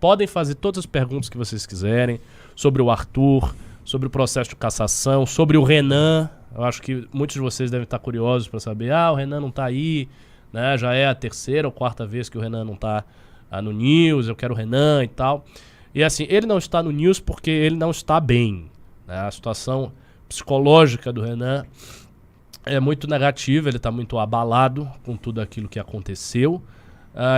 podem fazer todas as perguntas que vocês quiserem sobre o Arthur, sobre o processo de cassação, sobre o Renan. Eu acho que muitos de vocês devem estar curiosos para saber, o Renan não tá aí, né? Já é a terceira ou quarta vez que o Renan não tá no News, eu quero o Renan e tal. E assim, ele não está no News porque ele não está bem, né? A situação psicológica do Renan é muito negativa, ele está muito abalado com tudo aquilo que aconteceu.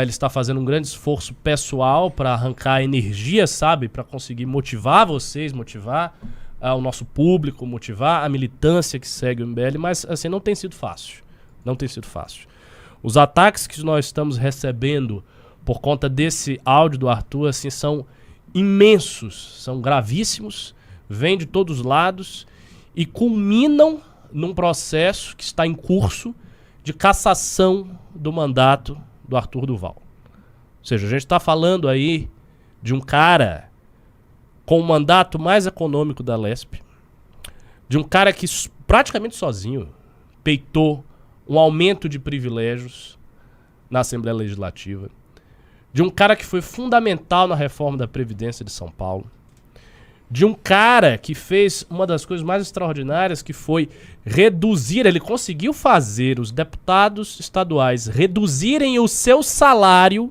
Ele está fazendo um grande esforço pessoal para arrancar energia, sabe? Para conseguir motivar vocês, motivar o nosso público, motivar a militância que segue o MBL, mas assim, não tem sido fácil. Não tem sido fácil. Os ataques que nós estamos recebendo por conta desse áudio do Arthur, assim, são imensos, são gravíssimos, vêm de todos os lados e culminam num processo que está em curso de cassação do mandato do Arthur Duval. Ou seja, a gente está falando aí de um cara com o mandato mais econômico da Lespe, de um cara que praticamente sozinho peitou um aumento de privilégios na Assembleia Legislativa, de um cara que foi fundamental na reforma da Previdência de São Paulo, de um cara que fez uma das coisas mais extraordinárias, que foi reduzir, ele conseguiu fazer os deputados estaduais reduzirem o seu salário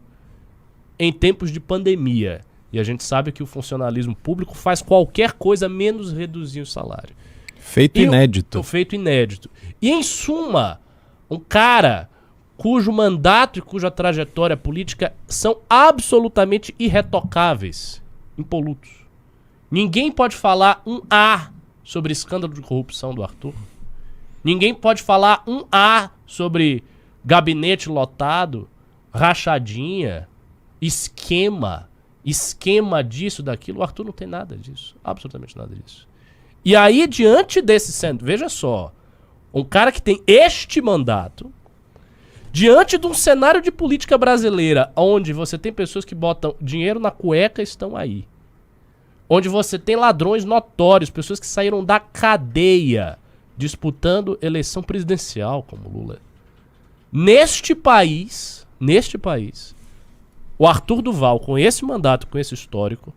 em tempos de pandemia. E a gente sabe que o funcionalismo público faz qualquer coisa menos reduzir o salário. Feito inédito. Feito inédito. E em suma, um cara cujo mandato e cuja trajetória política são absolutamente irretocáveis, impolutos. Ninguém pode falar um A sobre escândalo de corrupção do Arthur. Ninguém pode falar um A sobre gabinete lotado, rachadinha, esquema disso, daquilo. O Arthur não tem nada disso, absolutamente nada disso. E aí, diante desse centro, veja só, um cara que tem este mandato, diante de um cenário de política brasileira, onde você tem pessoas que botam dinheiro na cueca e estão aí, onde você tem ladrões notórios, pessoas que saíram da cadeia disputando eleição presidencial, como Lula. Neste país, o Arthur Duval, com esse mandato, com esse histórico,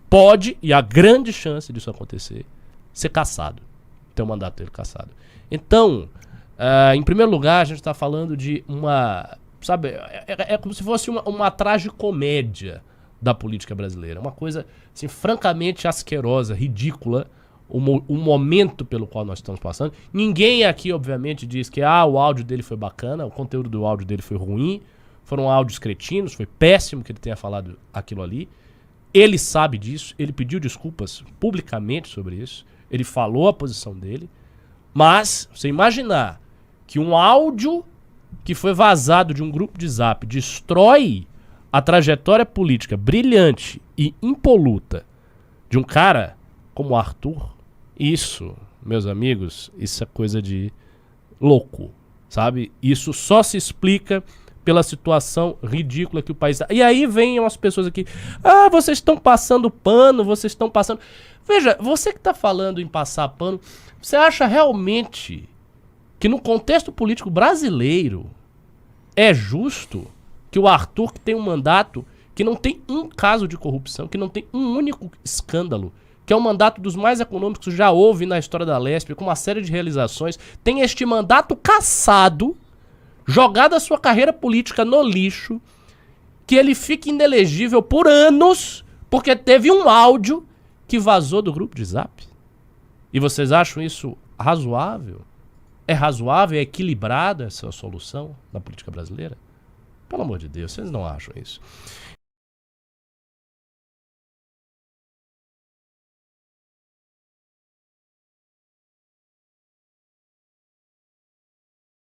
pode, e há grande chance disso acontecer, ser cassado. Ter o mandato dele cassado. Então, em primeiro lugar, a gente está falando de uma... Sabe, é como se fosse uma tragicomédia da política brasileira. Uma coisa, assim, francamente asquerosa, ridícula, o momento pelo qual nós estamos passando. Ninguém aqui, obviamente, diz que o áudio dele foi bacana, o conteúdo do áudio dele foi ruim, foram áudios cretinos, foi péssimo que ele tenha falado aquilo ali. Ele sabe disso, ele pediu desculpas publicamente sobre isso, ele falou a posição dele, mas você imaginar que um áudio que foi vazado de um grupo de Zap destrói a trajetória política brilhante e impoluta de um cara como o Arthur, isso, meus amigos, isso é coisa de louco, sabe? Isso só se explica pela situação ridícula que o país está. E aí vem umas pessoas aqui, vocês estão passando pano, vocês estão passando... Veja, você que está falando em passar pano, você acha realmente que no contexto político brasileiro é justo que o Arthur, que tem um mandato que não tem um caso de corrupção, que não tem um único escândalo, que é o mandato dos mais econômicos que já houve na história da Lespe, com uma série de realizações, tem este mandato cassado, jogado a sua carreira política no lixo, que ele fique inelegível por anos, porque teve um áudio que vazou do grupo de Zap? E vocês acham isso razoável? É razoável, é equilibrada essa solução na política brasileira? Pelo amor de Deus, vocês não acham isso?